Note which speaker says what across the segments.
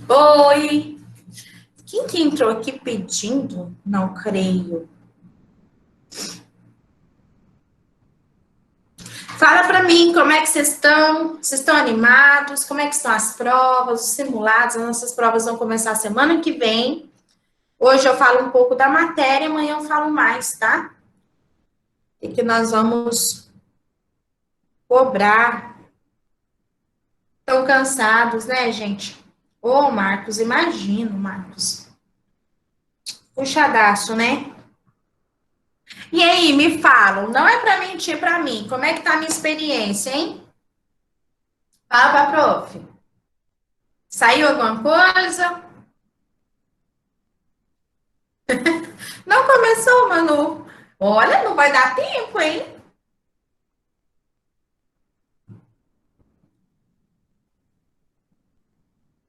Speaker 1: Oi! Quem que entrou aqui pedindo? Não creio. Fala pra mim, como é que vocês estão? Vocês estão animados? Como é que estão as provas, os simulados? As nossas provas vão começar semana que vem. Hoje eu falo um pouco da matéria, amanhã eu falo mais, tá? E que nós vamos cobrar. Estão cansados, né, gente? Ô, Marcos, imagino, Marcos. Puxadaço, né? E aí, me falam, não é pra mentir pra mim, como é que tá a minha experiência, hein? Fala pra prof. Saiu alguma coisa? Não começou, Manu. Olha, não vai dar tempo, hein?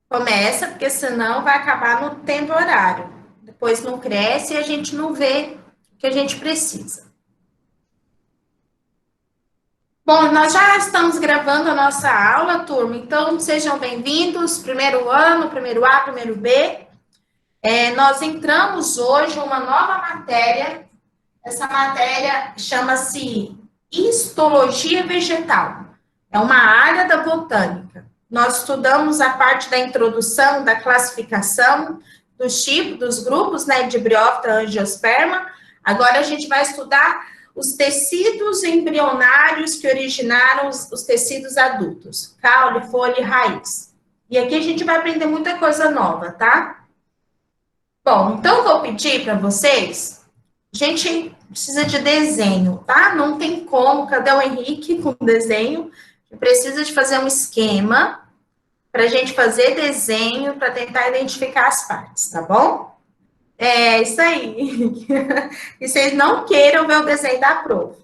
Speaker 1: Começa, porque senão vai acabar no tempo horário. Depois não cresce e a gente não vê o que a gente precisa. Bom, nós já estamos gravando a nossa aula, turma, então sejam bem-vindos. Primeiro ano, primeiro A, primeiro B. Nós entramos hoje em uma nova matéria. Essa matéria chama-se histologia vegetal. É uma área da botânica. Nós estudamos a parte da introdução, da classificação, dos tipos, dos grupos, né, de briófita, angiosperma. Agora a gente vai estudar os tecidos embrionários que originaram os tecidos adultos, caule, folha e raiz. E aqui a gente vai aprender muita coisa nova, tá? Bom, então eu vou pedir para vocês, a gente precisa de desenho, tá? Não tem como, cadê o Henrique com desenho? Precisa de fazer um esquema para a gente fazer desenho para tentar identificar as partes, tá bom? É isso aí. E vocês não queiram ver o desenho da prof.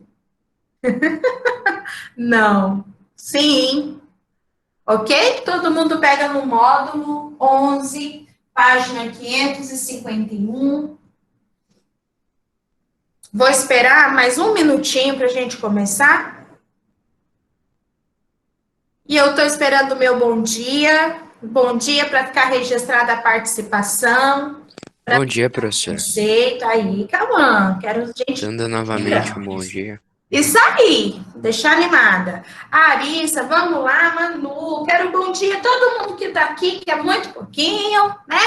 Speaker 1: Não. Sim. Ok? Todo mundo pega no módulo 11, página 551. Vou esperar mais um minutinho para a gente começar. E eu estou esperando o meu bom dia. Bom dia para ficar registrada a participação.
Speaker 2: Bom dia, professor.
Speaker 1: Conceito. Aí, calma. Quero gente.
Speaker 2: Dando novamente um bom dia.
Speaker 1: Isso aí, deixar animada. Arissa, vamos lá, Manu. Quero bom dia a todo mundo que está aqui, que é muito pouquinho, né?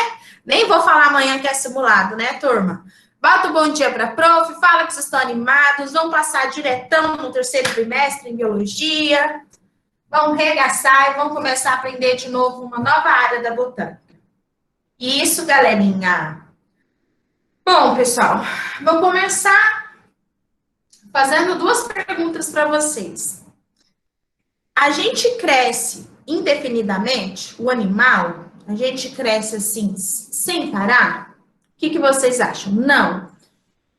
Speaker 1: Nem vou falar amanhã que é simulado, né, turma? Bota um bom dia para a prof, fala que vocês estão animados, vão passar diretão no terceiro trimestre em biologia, vão regaçar e vão começar a aprender de novo uma nova área da botânica. Isso, galerinha. Bom, pessoal, vou começar fazendo duas perguntas para vocês. A gente cresce indefinidamente, o animal, a gente cresce assim, sem parar? O que vocês acham? Não.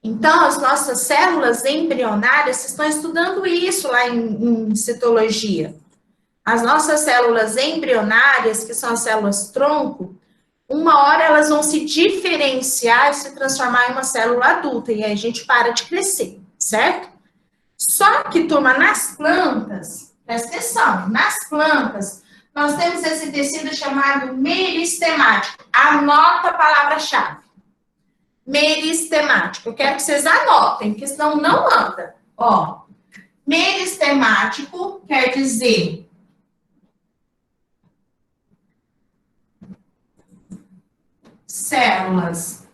Speaker 1: Então, as nossas células embrionárias, vocês estão estudando isso lá em citologia. As nossas células embrionárias, que são as células tronco, uma hora elas vão se diferenciar e se transformar em uma célula adulta, e aí a gente para de crescer, certo? Só que, turma, nas plantas, presta atenção, nas plantas, nós temos esse tecido chamado meristemático. Anota a palavra-chave. Meristemático. Eu quero que vocês anotem, porque senão não anda. Ó, meristemático quer dizer células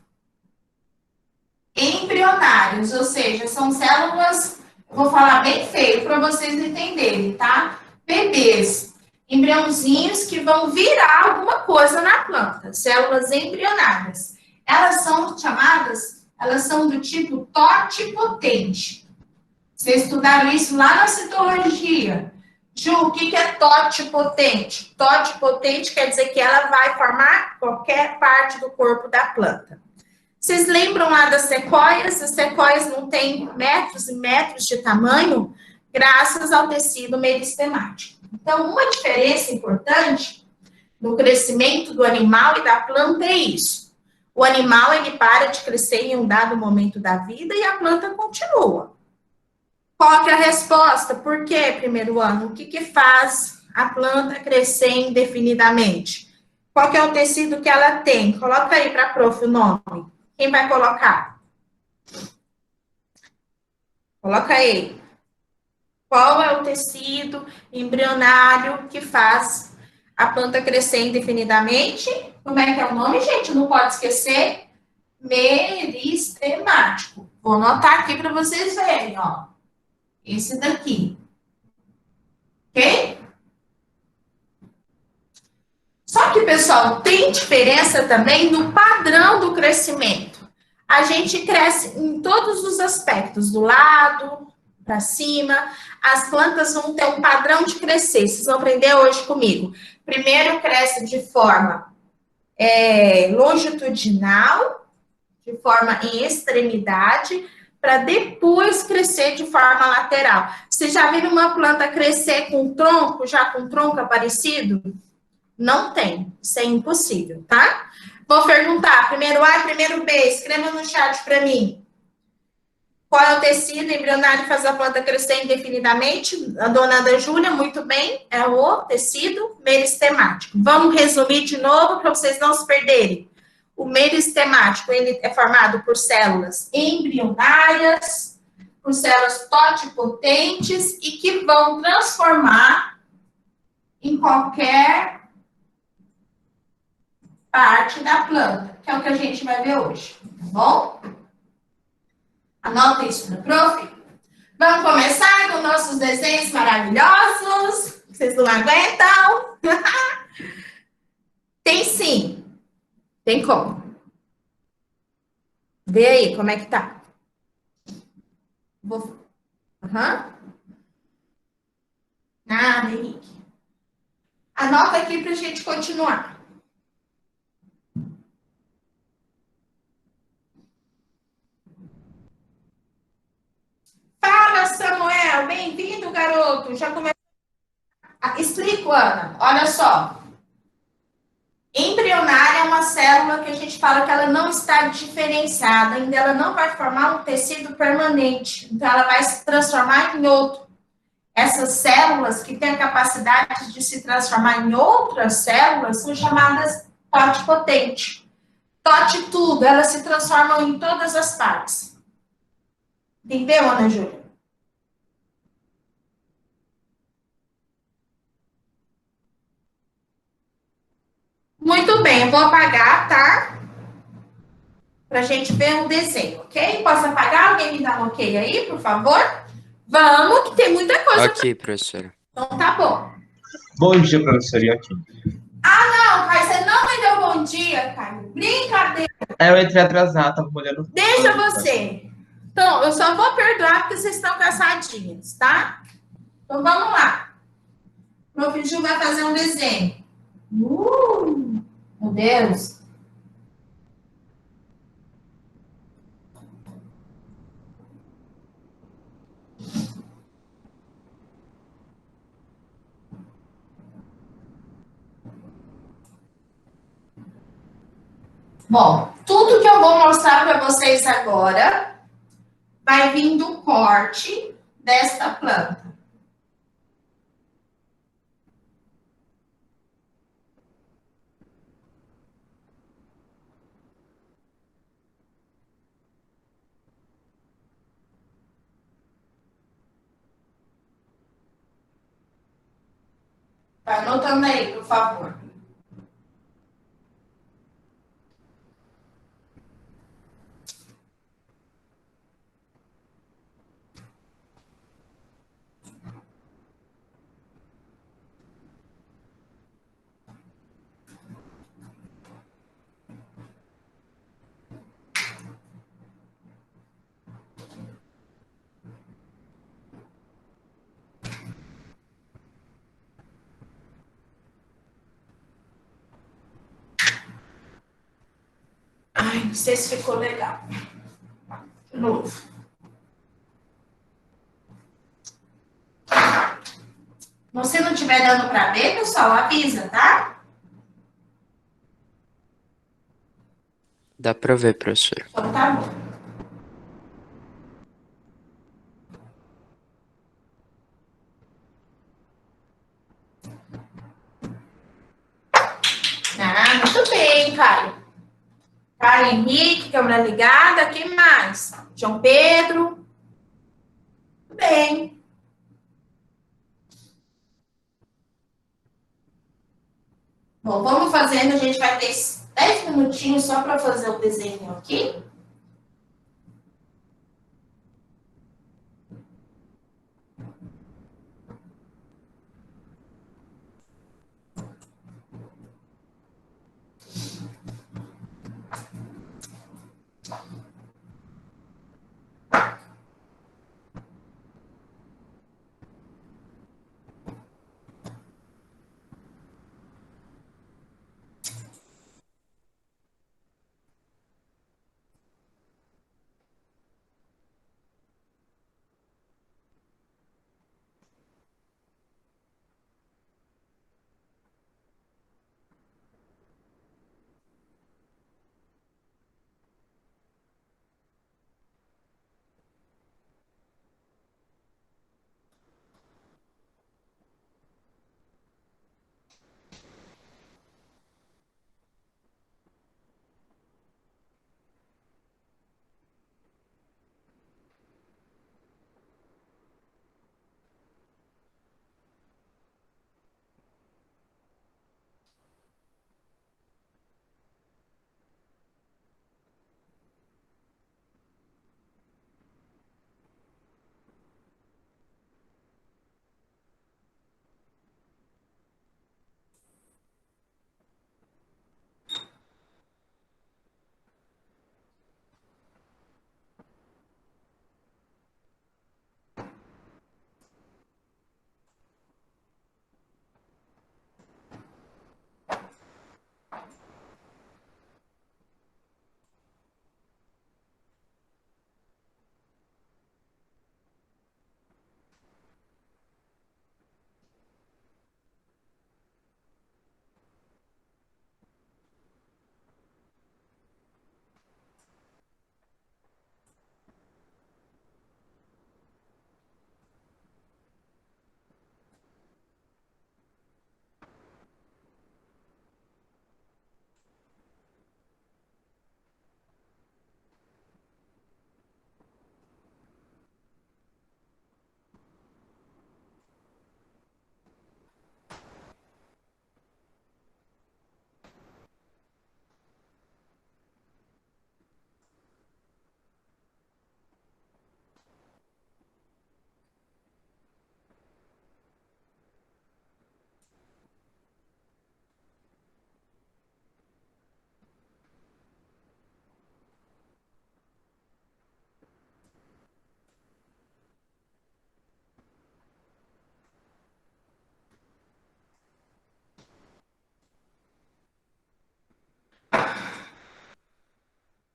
Speaker 1: embrionárias, ou seja, são células, vou falar bem feio para vocês entenderem, tá? Bebês, embriãozinhos que vão virar alguma coisa na planta, células embrionárias. Elas são chamadas, elas são do tipo totipotente. Vocês estudaram isso lá na citologia. Ju, o que é totipotente? Totipotente quer dizer que ela vai formar qualquer parte do corpo da planta. Vocês lembram lá das sequoias? As sequoias não têm metros e metros de tamanho, graças ao tecido meristemático. Então, uma diferença importante no crescimento do animal e da planta é isso. O animal, ele para de crescer em um dado momento da vida e a planta continua. Qual que é a resposta? Por que primeiro ano? O que faz a planta crescer indefinidamente? Qual que é o tecido que ela tem? Coloca aí para a prof o nome. Quem vai colocar? Coloca aí. Qual é o tecido embrionário que faz a planta crescer indefinidamente? Como é que é o nome, gente? Não pode esquecer. Meristemático. Vou anotar aqui para vocês verem, ó. Esse daqui. Ok? Só que, pessoal, tem diferença também no padrão do crescimento. A gente cresce em todos os aspectos, do lado para cima. As plantas vão ter um padrão de crescer. Vocês vão aprender hoje comigo. Primeiro cresce de forma longitudinal, de forma em extremidade, para depois crescer de forma lateral. Vocês já viram uma planta crescer com tronco, já com tronco aparecido? Não tem, isso é impossível, tá? Vou perguntar, primeiro A e primeiro B, escreva no chat para mim. Qual é o tecido embrionário que faz a planta crescer indefinidamente? A dona Ana Júlia, muito bem, é o tecido meristemático. Vamos resumir de novo para vocês não se perderem. O meristemático, ele é formado por células embrionárias, por células totipotentes e que vão transformar em qualquer parte da planta, que é o que a gente vai ver hoje, tá bom? Anota isso no prof. Vamos começar com nossos desenhos maravilhosos. Vocês não aguentam? Tem sim. Tem como. Vê aí como é que tá. Vou... Uhum. Nada, Henrique. Anota aqui pra gente continuar. Fala, Samuel. Bem-vindo, garoto. Já começou. Explico, Ana. Olha só. Embrionária é uma célula que a gente fala que ela não está diferenciada, ainda ela não vai formar um tecido permanente, então ela vai se transformar em outro. Essas células que têm a capacidade de se transformar em outras células são chamadas totipotente. Tote tudo, elas se transformam em todas as partes. Entendeu, Ana Júlia? Muito bem, eu vou apagar, tá? Pra gente ver o desenho, ok? Posso apagar? Alguém me dá um ok aí, por favor? Vamos, que tem muita coisa.
Speaker 2: Ok, professora.
Speaker 1: Então tá bom.
Speaker 3: Bom dia, professor. E aqui?
Speaker 1: Não, Caio, você não me deu bom dia, Caio. Brincadeira.
Speaker 3: Eu entrei atrasado, tava molhando.
Speaker 1: Deixa você. Então, eu só vou perdoar porque vocês estão cansadinhos, tá? Então, vamos lá. O prof. Ju vai fazer um desenho. Meu Deus. Bom, tudo que eu vou mostrar para vocês agora vai vir do corte desta planta. Vai anotando aí, por favor. Ai, não sei se ficou legal. De novo. Se não estiver dando para ver, pessoal, avisa, tá?
Speaker 2: Dá pra ver, professora.
Speaker 1: Então tá bom. Ah, muito bem, Caio. Caio Henrique, câmera ligada. Quem mais? João Pedro. Muito bem. Bom, vamos fazendo. A gente vai ter 10 minutinhos só para fazer o desenho aqui.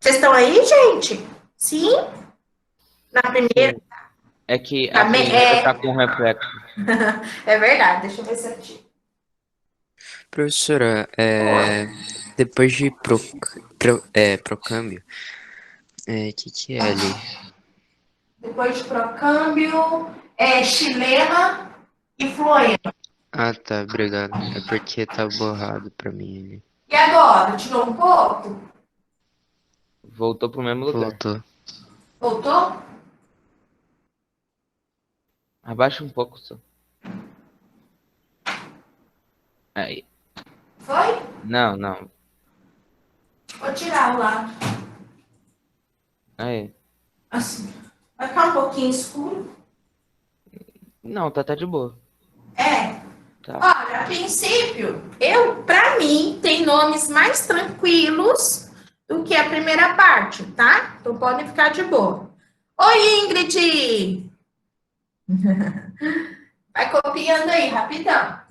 Speaker 1: Vocês estão aí, gente? Sim? Na primeira?
Speaker 4: Sim. É que a
Speaker 1: Também
Speaker 4: primeira
Speaker 1: é.
Speaker 4: tá com reflexo.
Speaker 1: É verdade, deixa eu ver se eu tiro.
Speaker 2: Professora, depois de procâmbio, que é ali?
Speaker 1: Depois de procâmbio, chilena e fluente.
Speaker 2: Ah, tá, obrigado. É porque tá borrado pra mim ali.
Speaker 1: E agora? Tirou um pouco?
Speaker 4: Voltou pro mesmo lugar.
Speaker 2: Voltou.
Speaker 1: Voltou?
Speaker 4: Abaixa um pouco só. Aí.
Speaker 1: Foi?
Speaker 4: Não, não.
Speaker 1: Vou tirar o lado.
Speaker 4: Aí.
Speaker 1: Assim. Vai ficar um pouquinho escuro.
Speaker 4: Não, tá de boa.
Speaker 1: É.
Speaker 4: Tá.
Speaker 1: Olha, a princípio, para mim, tem nomes mais tranquilos do que a primeira parte, tá? Então podem ficar de boa. Oi, Ingrid! Vai copiando aí, rapidão.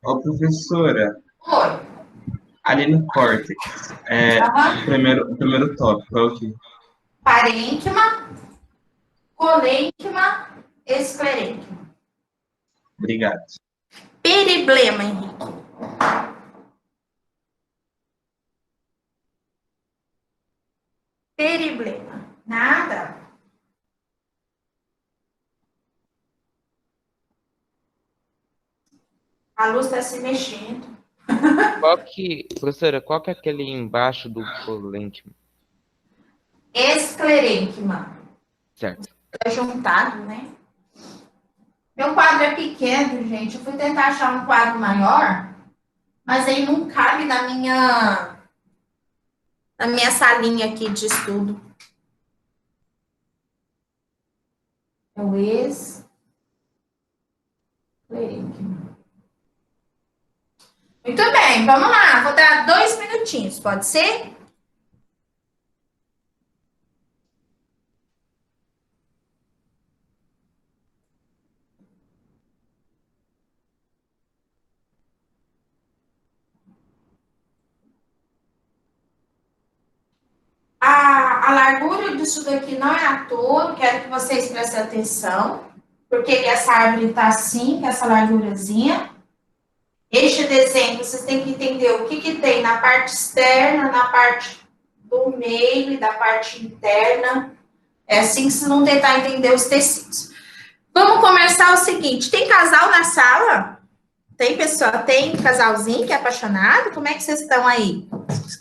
Speaker 3: Ô, professora,
Speaker 1: Oi.
Speaker 3: ali no córtex,
Speaker 1: Aham.
Speaker 3: o primeiro tópico é o quê?
Speaker 1: Parênquima, colênquima, esclerênquima.
Speaker 3: Obrigado.
Speaker 1: Periblema, Henrique. Periblema. Nada. A luz está se mexendo.
Speaker 4: Professora, qual que é aquele embaixo do colênquima?
Speaker 1: Esclerênquima.
Speaker 4: Certo.
Speaker 1: É juntado, né? Meu quadro é pequeno, gente. Eu fui tentar achar um quadro maior, mas aí não cabe na minha salinha aqui de estudo. É o esclerênquima. Muito bem, vamos lá. Vou dar 2 minutinhos, pode ser? A largura disso daqui não é à toa, quero que vocês prestem atenção, porque essa árvore está assim, com essa largurazinha. Este desenho, vocês têm que entender o que tem na parte externa, na parte do meio e da parte interna. É assim que vocês vão tentar entender os tecidos. Vamos começar o seguinte: tem casal na sala? Tem pessoa, tem casalzinho que é apaixonado? Como é que vocês estão aí?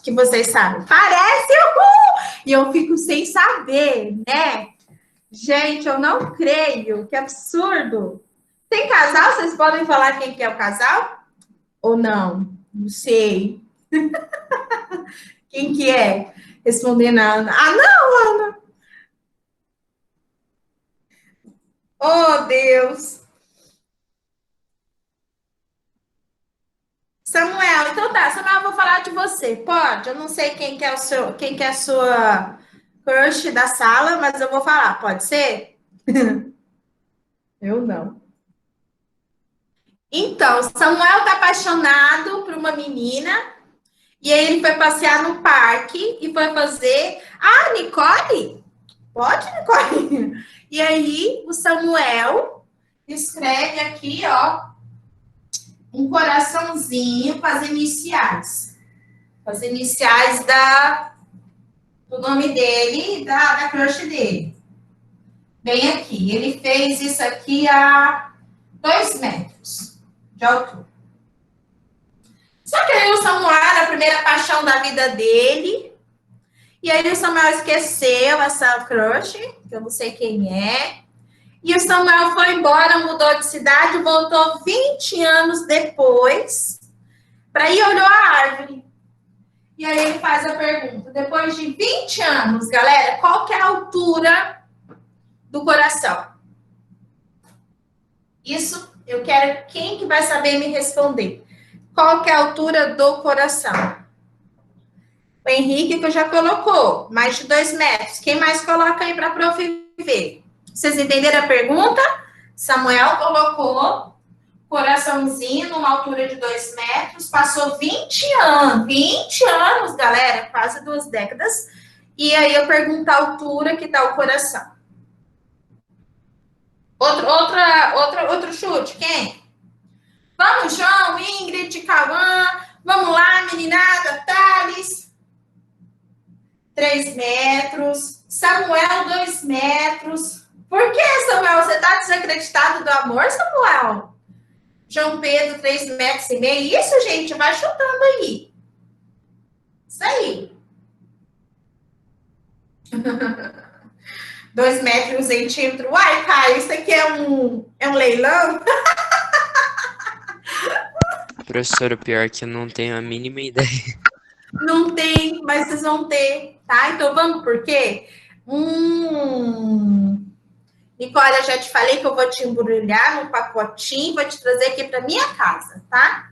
Speaker 1: Que vocês sabem? Parece, uhul! E eu fico sem saber, né? Gente, eu não creio, que absurdo. Tem casal? Vocês podem falar quem que é o casal? Ou não? Não sei. Quem que é? Respondendo a Ana. Ah, não, Ana. Oh, Deus. Samuel, então tá, Samuel, eu vou falar de você. Pode? Eu não sei quem que é quem que é a sua crush da sala, mas eu vou falar, pode ser? Eu não. Então, Samuel tá apaixonado por uma menina e aí ele foi passear no parque e foi fazer. Ah, Nicole? Pode, Nicole? E aí o Samuel escreve aqui, ó, um coraçãozinho com as iniciais. As iniciais do nome dele e da crush dele. Bem aqui. Ele fez isso aqui a 2 metros de altura. Só que aí o Samuel era a primeira paixão da vida dele. E aí o Samuel esqueceu essa crush, que eu não sei quem é. E o Samuel foi embora, mudou de cidade, voltou 20 anos depois para ir olhar a árvore. E aí ele faz a pergunta, depois de 20 anos, galera, qual que é a altura do coração? Isso eu quero, quem que vai saber me responder? Qual que é a altura do coração? O Henrique que já colocou, mais de 2 metros. Quem mais coloca aí para a prof ver? Vocês entenderam a pergunta? Samuel colocou coraçãozinho numa altura de 2 metros, passou 20 anos, 20 anos, galera, quase 2 décadas, e aí eu pergunto a altura que está o coração. Outro chute, quem? Vamos, João, Ingrid, Cauã, vamos lá, meninada, Thales. 3 metros, Samuel, 2 metros. Por que, Samuel? Você está desacreditado do amor, Samuel? João Pedro, 3,5 metros. Isso, gente, vai chutando aí. Isso aí. 2 metros e 1 centímetro. Uai, Caio, isso aqui é um leilão?
Speaker 2: Professor, o pior é que eu não tenho a mínima ideia.
Speaker 1: Não tem, mas vocês vão ter, tá? Então vamos por quê? Nicole, eu já te falei que eu vou te embrulhar num pacotinho, vou te trazer aqui para minha casa, tá?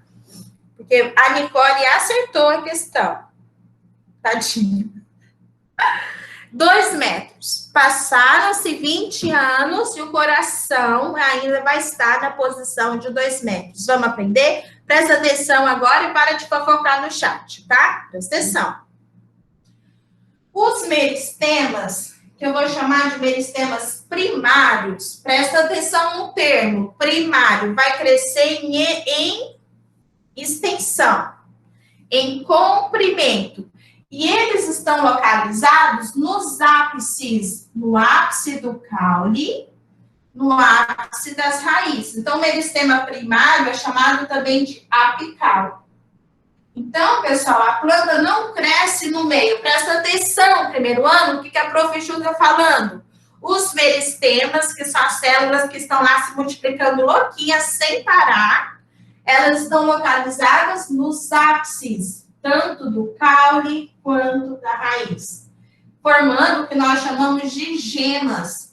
Speaker 1: Porque a Nicole acertou a questão. Tadinha. 2 metros. Passaram-se 20 anos e o coração ainda vai estar na posição de 2 metros. Vamos aprender? Presta atenção agora e para de fofocar no chat, tá? Presta atenção. Os meristemas, que eu vou chamar de meristemas primários, presta atenção no termo primário, vai crescer em extensão, em comprimento. E eles estão localizados nos ápices, no ápice do caule, no ápice das raízes. Então, o meristema primário é chamado também de apical. Então, pessoal, a planta não cresce no meio. Presta atenção, primeiro ano, o que a prof. Ju está falando? Os meristemas, que são as células que estão lá se multiplicando louquinhas sem parar, elas estão localizadas nos ápices, tanto do caule quanto da raiz, formando o que nós chamamos de gemas.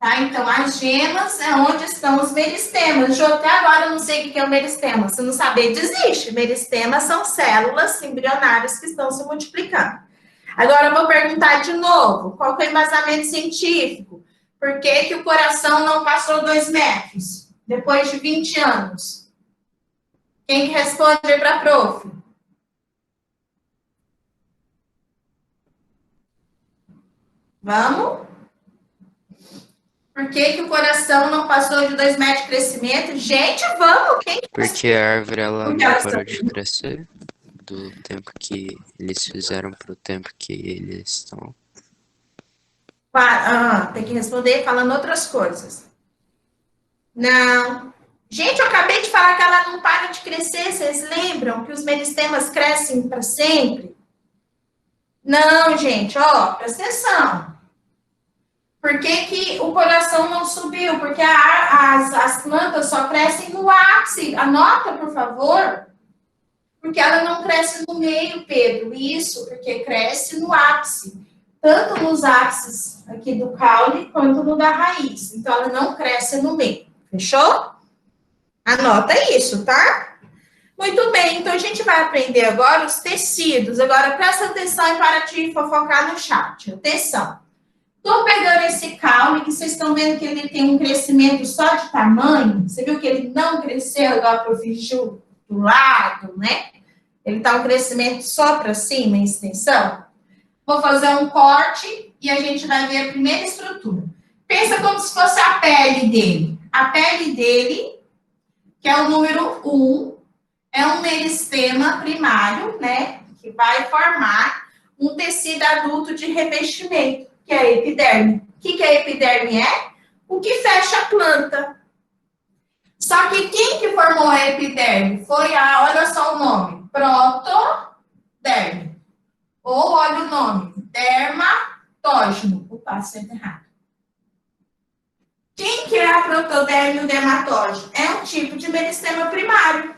Speaker 1: Tá? Então, as gemas é onde estão os meristemas. Eu até agora não sei o que é o meristema. Se não saber, desiste. Meristemas são células embrionárias que estão se multiplicando. Agora, eu vou perguntar de novo. Qual que é o embasamento científico? Por que o coração não passou 2 metros depois de 20 anos? Quem que responde para a prof? Vamos? Por que o coração não passou de 2 metros de crescimento? Gente, vamos! Quem que
Speaker 2: Porque a árvore ela
Speaker 1: Porque
Speaker 2: não
Speaker 1: elas
Speaker 2: parou
Speaker 1: estão-
Speaker 2: de crescer do tempo que eles fizeram pro tempo que eles estão.
Speaker 1: Tem que responder falando outras coisas. Não. Gente, eu acabei de falar que ela não para de crescer. Vocês lembram que os meristemas crescem para sempre? Não, gente, ó, presta atenção. Por que o coração não subiu? Porque as plantas só crescem no ápice. Anota, por favor. Porque ela não cresce no meio, Pedro. Isso, porque cresce no ápice. Tanto nos ápices aqui do caule, quanto no da raiz. Então, ela não cresce no meio. Fechou? Anota isso, tá? Muito bem, então a gente vai aprender agora os tecidos. Agora, presta atenção e para de fofocar no chat. Atenção. Estou pegando esse caule, que vocês estão vendo que ele tem um crescimento só de tamanho. Você viu que ele não cresceu igual a prof. Ju do lado, né? Ele está um crescimento só para cima, em extensão. Vou fazer um corte e a gente vai ver a primeira estrutura. Pensa como se fosse a pele dele. A pele dele, que é o número 1, é um meristema primário, né? Que vai formar um tecido adulto de revestimento, que é a epiderme. O que a epiderme é? O que fecha a planta. Só que quem que formou a epiderme? Foi olha só o nome, protoderme. Ou olha o nome, dermatógeno. Opa, sempre errado. Quem que é a protoderme e o dermatógeno? É um tipo de meristema primário.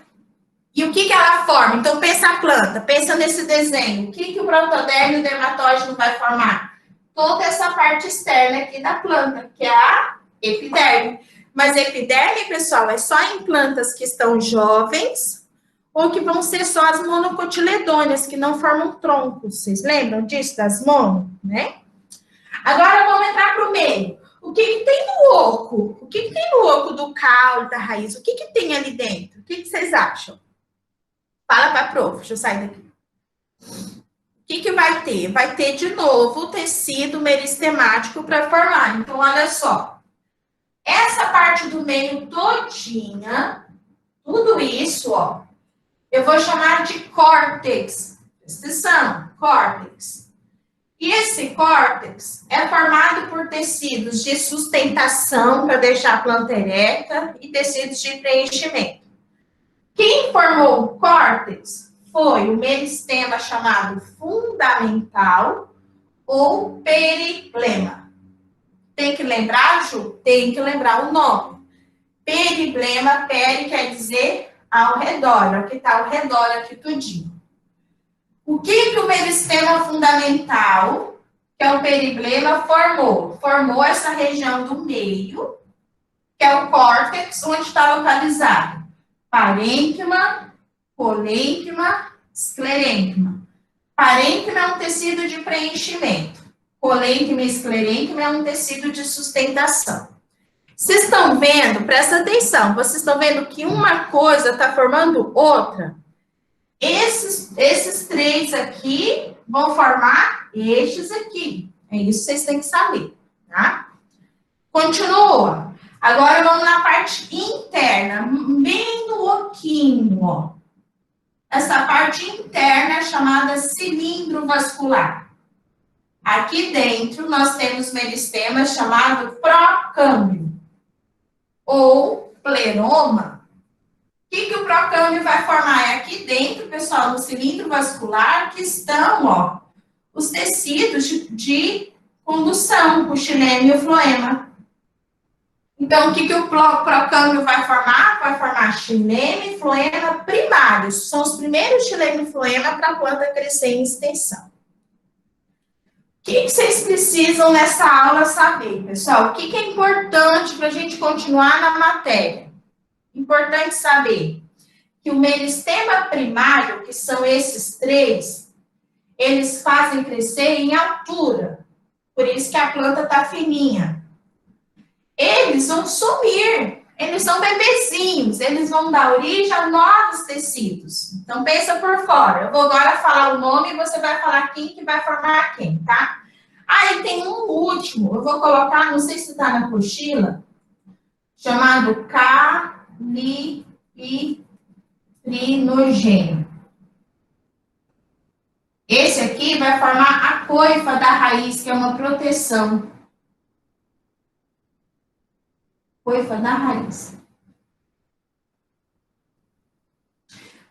Speaker 1: E o que ela forma? Então, pensa a planta, pensa nesse desenho. O que o protoderme e o dermatógeno vai formar? Toda essa parte externa aqui da planta, que é a epiderme. Mas epiderme, pessoal, é só em plantas que estão jovens ou que vão ser só as monocotiledôneas, que não formam troncos. Vocês lembram disso, das mono, né? Agora, vamos entrar para o meio. O que tem no oco? O que tem no oco do caule, da raiz? O que tem ali dentro? O que vocês acham? Fala para a prof, deixa eu sair daqui. O que vai ter? Vai ter, de novo, o tecido meristemático para formar. Então, olha só. Essa parte do meio todinha, tudo isso, ó, eu vou chamar de córtex. Presta atenção, córtex. E esse córtex é formado por tecidos de sustentação, para deixar a planta ereta, e tecidos de preenchimento. Quem formou o córtex foi o meristema chamado fundamental ou periblema. Tem que lembrar, Ju? Tem que lembrar o nome. Periblema, peri quer dizer ao redor. Aqui está ao redor, aqui tudinho. O que o meristema fundamental, que é o periblema, formou? Formou essa região do meio, que é o córtex, onde está localizado parênquima, colênquima, esclerênquima. Parênquima é um tecido de preenchimento. Colênquima e esclerênquima é um tecido de sustentação. Vocês estão vendo? Presta atenção. Vocês estão vendo que uma coisa está formando outra? Esses três aqui vão formar estes aqui. É isso que vocês têm que saber, tá? Continua. Agora vamos na parte interna, bem no oquinho, ó. Essa parte interna é chamada cilindro vascular. Aqui dentro nós temos meristema chamado procâmbio ou pleroma. O que o procâmbio vai formar? É aqui dentro, pessoal, no cilindro vascular que estão, ó, os tecidos de condução, o xilema e o floema. Então, o que o procâmbio vai formar? Vai formar xilema e floema primários. São os primeiros xilema e floema para a planta crescer em extensão. O que vocês precisam nessa aula saber, pessoal? O que é importante para a gente continuar na matéria? Importante saber que o meristema primário, que são esses três, eles fazem crescer em altura. Por isso que a planta está fininha. Eles vão sumir, eles são bebezinhos, eles vão dar origem a novos tecidos. Então, pensa por fora. Eu vou agora falar o nome e você vai falar quem que vai formar quem, tá? Aí tem um último, eu vou colocar, não sei se está na apostila, chamado caliprinogênio. Esse aqui vai formar a coifa da raiz, que é uma proteção. Coifa da raiz.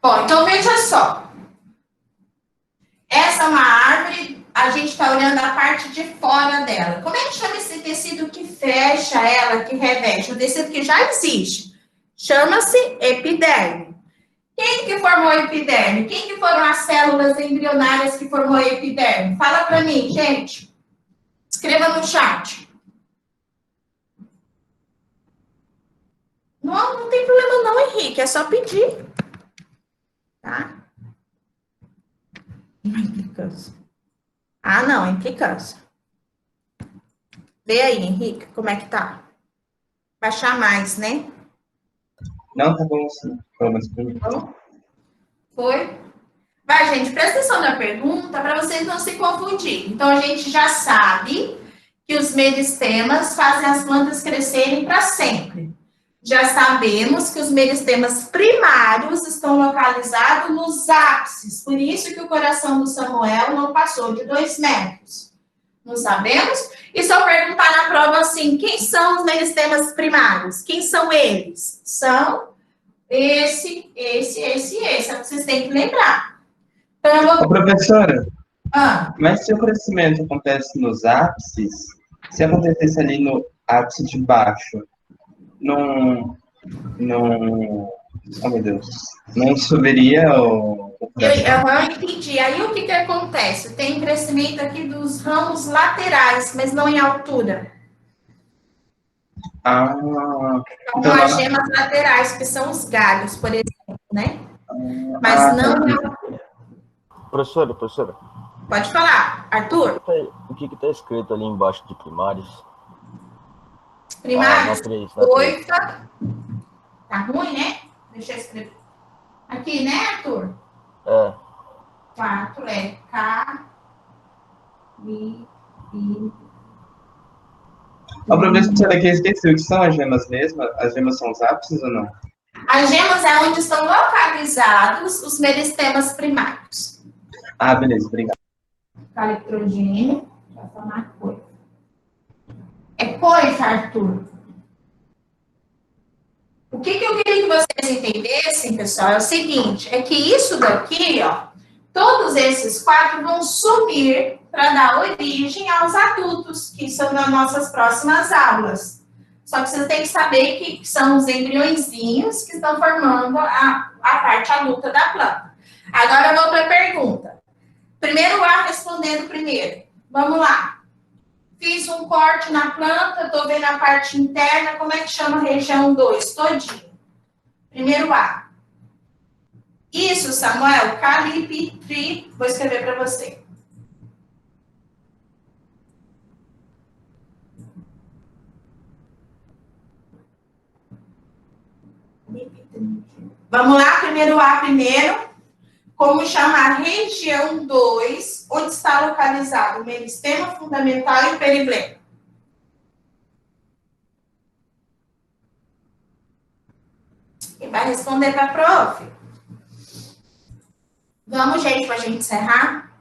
Speaker 1: Bom, então veja só. Essa é uma árvore, a gente está olhando a parte de fora dela. Como é que chama esse tecido que fecha ela, que reveste? O tecido que já existe. Chama-se epiderme. Quem que formou a epiderme? Quem que foram as células embrionárias que formou a epiderme? Fala para mim, gente. Escreva no chat. Não tem problema não, Henrique, é só pedir. Tá? Uma implicância. Ah, não, implicância. Vê aí, Henrique, como é que tá? Baixar mais, né?
Speaker 3: Não, tá bom sim. Pelo menos pra mim.
Speaker 1: Foi? Vai, gente, presta atenção na pergunta para vocês não se confundirem. Então, a gente já sabe que os meristemas fazem as plantas crescerem para sempre. Já sabemos que os meristemas primários estão localizados nos ápices, por isso que o coração do Samuel não passou de 2 metros. Não sabemos? E se eu perguntar na prova assim, quem são os meristemas primários? Quem são eles? São esse. É o que vocês têm que lembrar. Então, eu vou...
Speaker 3: Ô, professora,
Speaker 1: Ah,
Speaker 3: mas se o crescimento acontece nos ápices, se acontecesse ali no ápice de baixo, não, oh meu Deus, não subiria o coração?
Speaker 1: eu entendi. Aí o que acontece? Tem crescimento aqui dos ramos laterais, mas não em altura.
Speaker 3: Ah,
Speaker 1: São
Speaker 3: então,
Speaker 1: as gemas laterais, que são os galhos, por exemplo, né? Mas não em altura.
Speaker 5: Professora,
Speaker 1: Pode falar, Arthur.
Speaker 5: o que está escrito ali embaixo de primários?
Speaker 1: Primário,
Speaker 5: Na 3.
Speaker 1: coifa. Tá ruim, né? Deixa eu escrever. Aqui, né, Arthur?
Speaker 5: É.
Speaker 1: 4 é K, I.
Speaker 3: Ô, professora, que eu esqueci, o que são as gemas mesmo? As gemas são os ápices ou não?
Speaker 1: As gemas é onde estão localizados os meristemas primários.
Speaker 3: Ah, beleza, obrigado.
Speaker 1: Caliptrogênio, vai formar coifa. É coifa, Arthur. O que eu queria que vocês entendessem, pessoal, é o seguinte, é que isso daqui, ó, todos esses 4 vão sumir para dar origem aos adultos, que são nas nossas próximas aulas. Só que vocês têm que saber que são os embriõezinhos que estão formando a parte adulta da planta. Agora, uma outra pergunta. Primeiro A respondendo primeiro. Vamos lá. Fiz um corte na planta, estou vendo a parte interna, como é que chama a região 2? Todinho. Primeiro A. Isso, Samuel, calipitri, vou escrever para você. Vamos lá, primeiro A primeiro. Como chama a região 2, onde está localizado o meristema fundamental e o periblema? Quem vai responder para a prof? Vamos, gente, para a gente encerrar?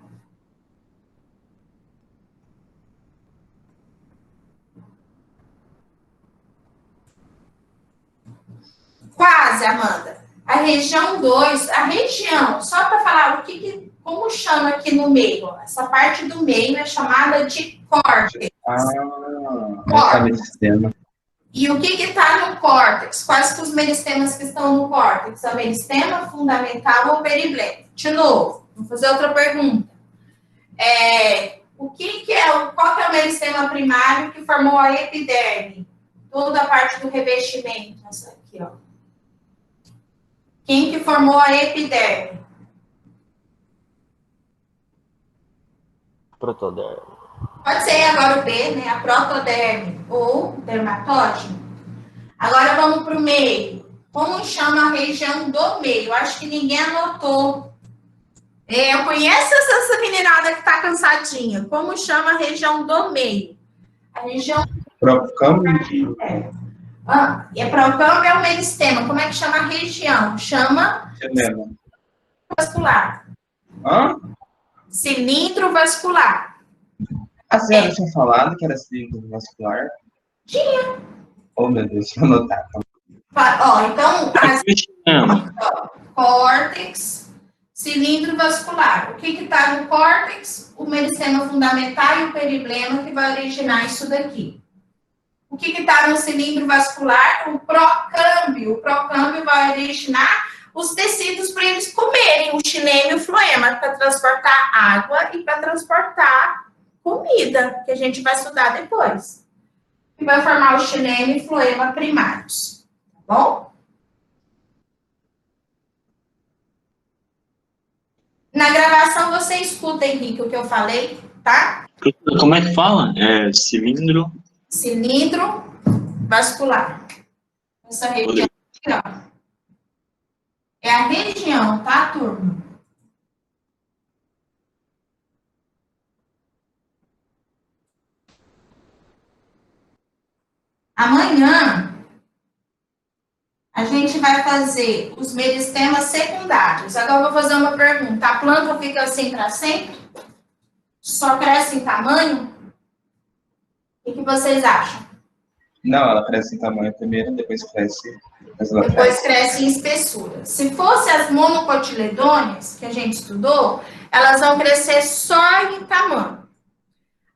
Speaker 1: Quase, Amanda. A região 2, a região, só para falar como chama aqui no meio, ó, essa parte do meio é chamada de córtex.
Speaker 3: Essa meristema.
Speaker 1: E o que está no córtex? Quais que os meristemas que estão no córtex? O meristema fundamental ou periblema? De novo, vou fazer outra pergunta. Qual que é o meristema primário que formou a epiderme? Toda a parte do revestimento. Essa aqui, ó. Quem que formou a epiderme?
Speaker 5: Protoderme.
Speaker 1: Pode ser agora o B, né? A protoderme ou dermatógeno. Agora vamos para o meio. Como chama a região do meio? Acho que ninguém anotou. Eu conheço essa meninada que está cansadinha. Como chama a região do meio? A região...
Speaker 3: Procâmbio.
Speaker 1: Procâmbio é o meristema. Como é que chama a região? Chama
Speaker 3: Cinema.
Speaker 1: vascular.
Speaker 3: Hã?
Speaker 1: Cilindro vascular.
Speaker 3: A senhora tinha falado que era cilindro vascular?
Speaker 1: Tinha.
Speaker 3: Oh, meu Deus, deixa eu anotar.
Speaker 1: Então, córtex, cilindro vascular. O que está no córtex? O meristema fundamental e o periblema que vai originar isso daqui. O que está no cilindro vascular? O procâmbio. O procâmbio vai originar os tecidos para eles comerem, o xilema e o floema, para transportar água e para transportar comida, que a gente vai estudar depois. Que vai formar o xilema e floema primários. Tá bom? Na gravação você escuta, Henrique, o que eu falei, tá?
Speaker 6: Como é que fala? É cilindro?
Speaker 1: Cilindro vascular. Essa região aqui, ó. É a região, tá, turma? Amanhã, a gente vai fazer os meristemas secundários. Agora eu vou fazer uma pergunta. A planta fica assim para sempre? Só cresce em tamanho? O que vocês acham?
Speaker 3: Não, ela cresce em tamanho primeiro, depois cresce as
Speaker 1: Depois
Speaker 3: laterais.
Speaker 1: cresce em espessura. Se fosse as monocotiledôneas, que a gente estudou, elas vão crescer só em tamanho.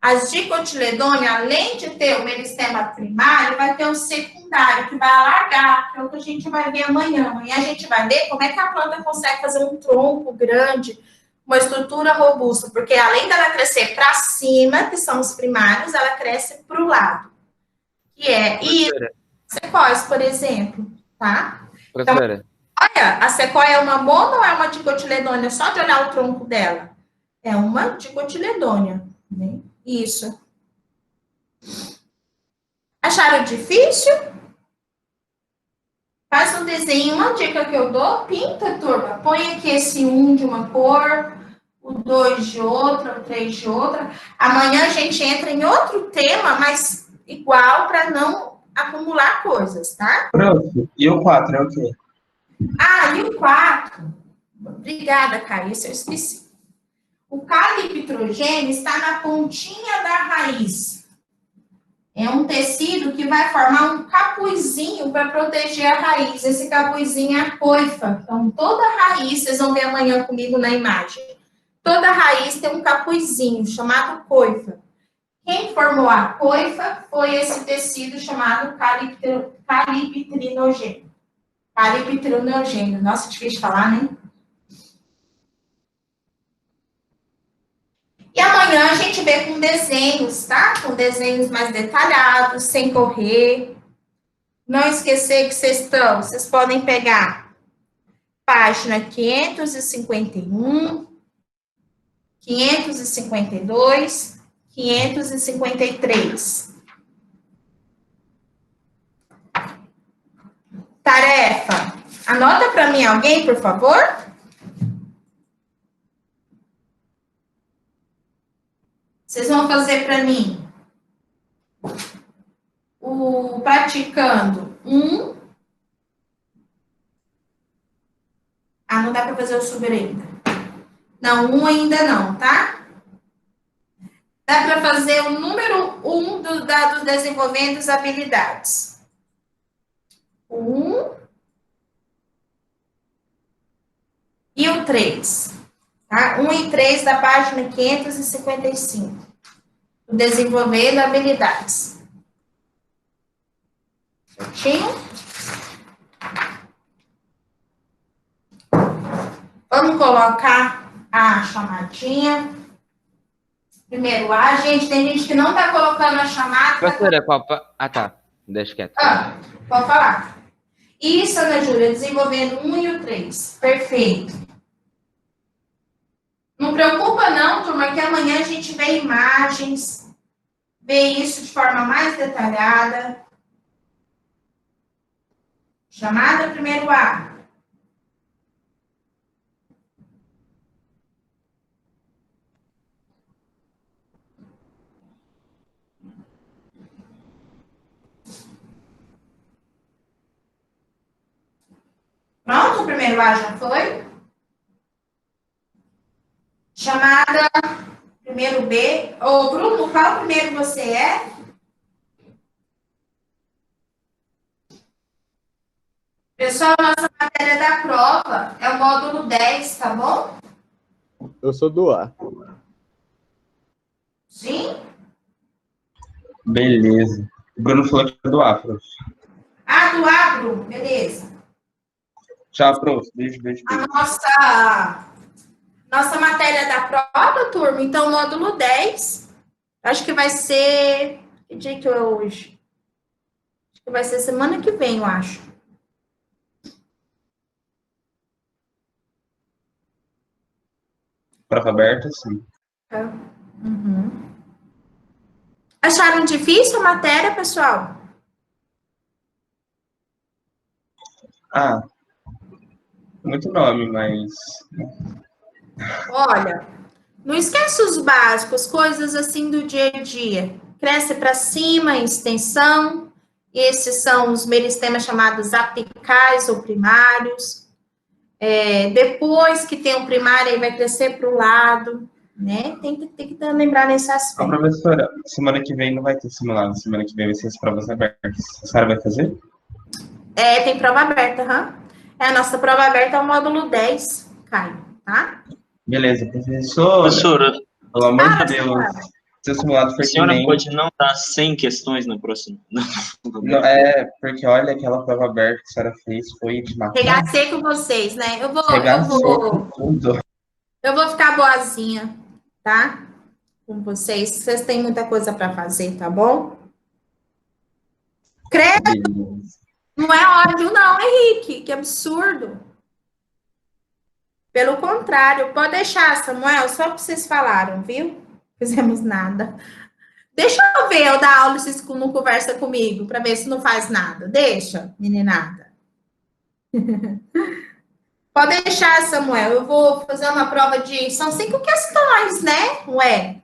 Speaker 1: As dicotiledôneas, além de ter o meristema primário, vai ter o secundário, que vai alargar, que é o que a gente vai ver amanhã. Amanhã a gente vai ver como é que a planta consegue fazer um tronco grande, uma estrutura robusta, porque além dela crescer para cima, que são os primários, ela cresce para o lado. E secóias, por exemplo, tá?
Speaker 4: Professora,
Speaker 1: Olha, a sequoia é uma mono ou é uma dicotiledônia? Só de olhar o tronco dela. É uma dicotiledônia, né? Isso. Acharam difícil? Faz um desenho, uma dica que eu dou, pinta, turma. Põe aqui esse 1 de uma cor, o 2 de outra, o 3 de outra. Amanhã a gente entra em outro tema, mas igual para não acumular coisas, tá?
Speaker 3: Prof, e o 4 é o quê?
Speaker 1: E o 4. Obrigada, Caio, isso eu esqueci. O caliptrogênio está na pontinha da raiz. É um tecido que vai formar um capuzinho para proteger a raiz. Esse capuzinho é a coifa. Então, toda raiz, vocês vão ver amanhã comigo na imagem. Toda raiz tem um capuzinho chamado coifa. Quem formou a coifa foi esse tecido chamado caliptrinogênio. Caliptrinogênio. Nossa, difícil de falar, né? E amanhã a gente vê com desenhos, tá? Com desenhos mais detalhados, sem correr. Não esquecer que vocês podem pegar página 551, 552, 553. Tarefa. Anota para mim alguém, por favor. Vocês vão fazer para mim o praticando 1. Ah, não dá para fazer o sobre ainda. Não, 1 ainda não, tá? Dá para fazer o número 1 dos dados desenvolvendo as habilidades. 1 e o 3. Tá? 1 e 3 da página 555. Desenvolvendo habilidades. Certinho? Vamos colocar a chamadinha. Primeiro A, gente, tem gente que não tá colocando a chamada.
Speaker 4: Professora, qual... Ah, tá. Deixa quieto.
Speaker 1: Pode falar. Isso, Ana Júlia, desenvolvendo 1 e o 3. Perfeito. Não preocupa não, turma, que amanhã a gente vê imagens, vê isso de forma mais detalhada. Chamada primeiro A. Pronto, o primeiro A já foi. Chamada primeiro B. Ô, Bruno, qual primeiro você é? Pessoal, nossa matéria da prova é o módulo 10, tá bom?
Speaker 7: Eu sou do A.
Speaker 1: Sim?
Speaker 3: Beleza. O Bruno falou que é do A, prof.
Speaker 1: Ah, do A, Bruno, beleza.
Speaker 3: Tchau, prof. Beijo, beijo,
Speaker 1: A
Speaker 3: beijo.
Speaker 1: nossa matéria da prova, turma, então, módulo 10, acho que vai ser... Que dia que é hoje? Acho que vai ser semana que vem, eu acho.
Speaker 3: Prova aberta, sim.
Speaker 1: Uhum. Acharam difícil a matéria, pessoal?
Speaker 3: Ah, muito nome, mas...
Speaker 1: Olha, não esquece os básicos, coisas assim do dia a dia. Cresce para cima, extensão. Esses são os meristemas chamados apicais ou primários. Depois que tem o primário, aí vai crescer para o lado, né? Tem que lembrar nesse
Speaker 3: Ó,
Speaker 1: aspecto.
Speaker 3: professora, semana que vem não vai ter simulado. Semana que vem vai ser as provas abertas. A senhora vai fazer?
Speaker 1: Tem prova aberta, a nossa prova aberta é o módulo 10, Caio, tá?
Speaker 3: Beleza, professora.
Speaker 6: Professora,
Speaker 3: Pelo amor de Deus. Se o simulado for
Speaker 6: a senhora
Speaker 3: que nem...
Speaker 6: pode não dar 100 questões na próxima.
Speaker 3: Não, porque olha, aquela prova aberta que a senhora fez foi de matar.
Speaker 1: Regacei com vocês, né? Eu vou
Speaker 3: Tudo.
Speaker 1: ficar boazinha, tá? Com vocês. Vocês têm muita coisa para fazer, tá bom? Credo! Não é ódio, não, Henrique. Que absurdo. Pelo contrário, pode deixar, Samuel, só que vocês falaram, viu? Fizemos nada. Deixa eu ver eu dar aula se vocês não conversa comigo, para ver se não faz nada. Deixa, meninada. Pode deixar, Samuel. Eu vou fazer uma prova de... São 5 questões, né? Ué.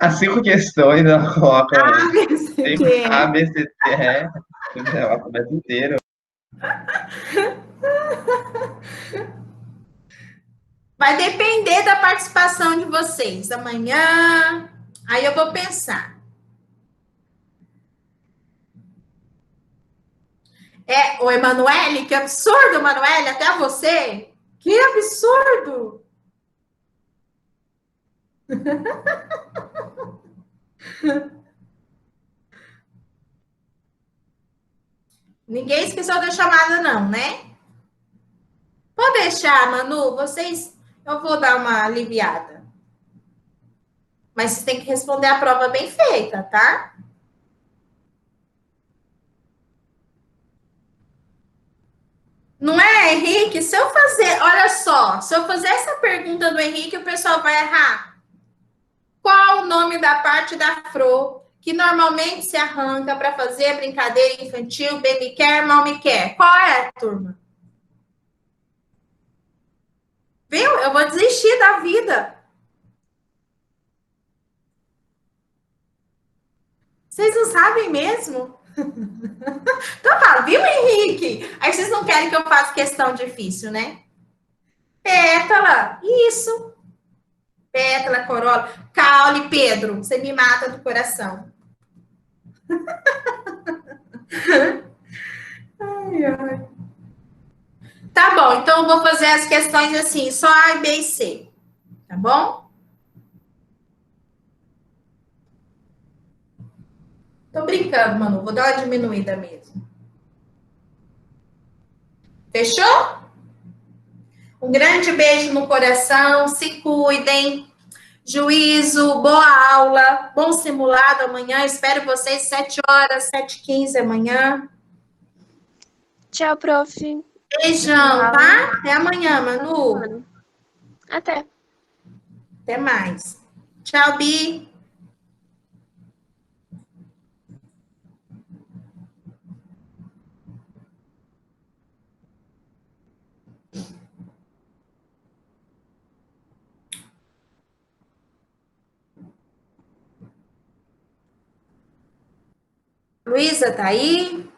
Speaker 3: As 5 questões ela coloca
Speaker 1: A,
Speaker 3: B, C, D, o alfabeto inteiro.
Speaker 1: Vai depender da participação de vocês. Amanhã, aí eu vou pensar. O Emanuele, que absurdo, Emanuele, até você. Que absurdo. Ninguém esqueceu da chamada, não, né? Pode deixar, Manu, vocês... Eu vou dar uma aliviada. Mas vocês têm que responder a prova bem feita, tá? Não é, Henrique, se eu fazer, olha só, se eu fazer essa pergunta do Henrique, o pessoal vai errar. Qual o nome da parte da fro que normalmente se arranca para fazer brincadeira infantil, bem me quer, mal me quer? Qual é, turma? Viu? Eu vou desistir da vida. Vocês não sabem mesmo? Então fala, viu, Henrique? Aí vocês não querem que eu faça questão difícil, né? Pétala, isso. Pétala, corola. Caule, Pedro, você me mata do coração. Ai, ai. Tá bom, então eu vou fazer as questões assim, só A, B e C. Tá bom? Tô brincando, Manu, vou dar uma diminuída mesmo. Fechou? Um grande beijo no coração, se cuidem. Juízo, boa aula, bom simulado amanhã. Espero vocês 7h, 7h15 amanhã.
Speaker 8: Tchau, prof.
Speaker 1: Beijão, tá? Até amanhã, Manu.
Speaker 8: Até.
Speaker 1: Até mais. Tchau, Bi. Luísa, tá aí?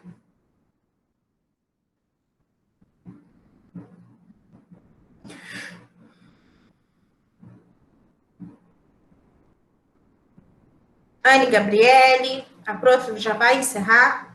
Speaker 1: Anne Gabriele, a prof já vai encerrar?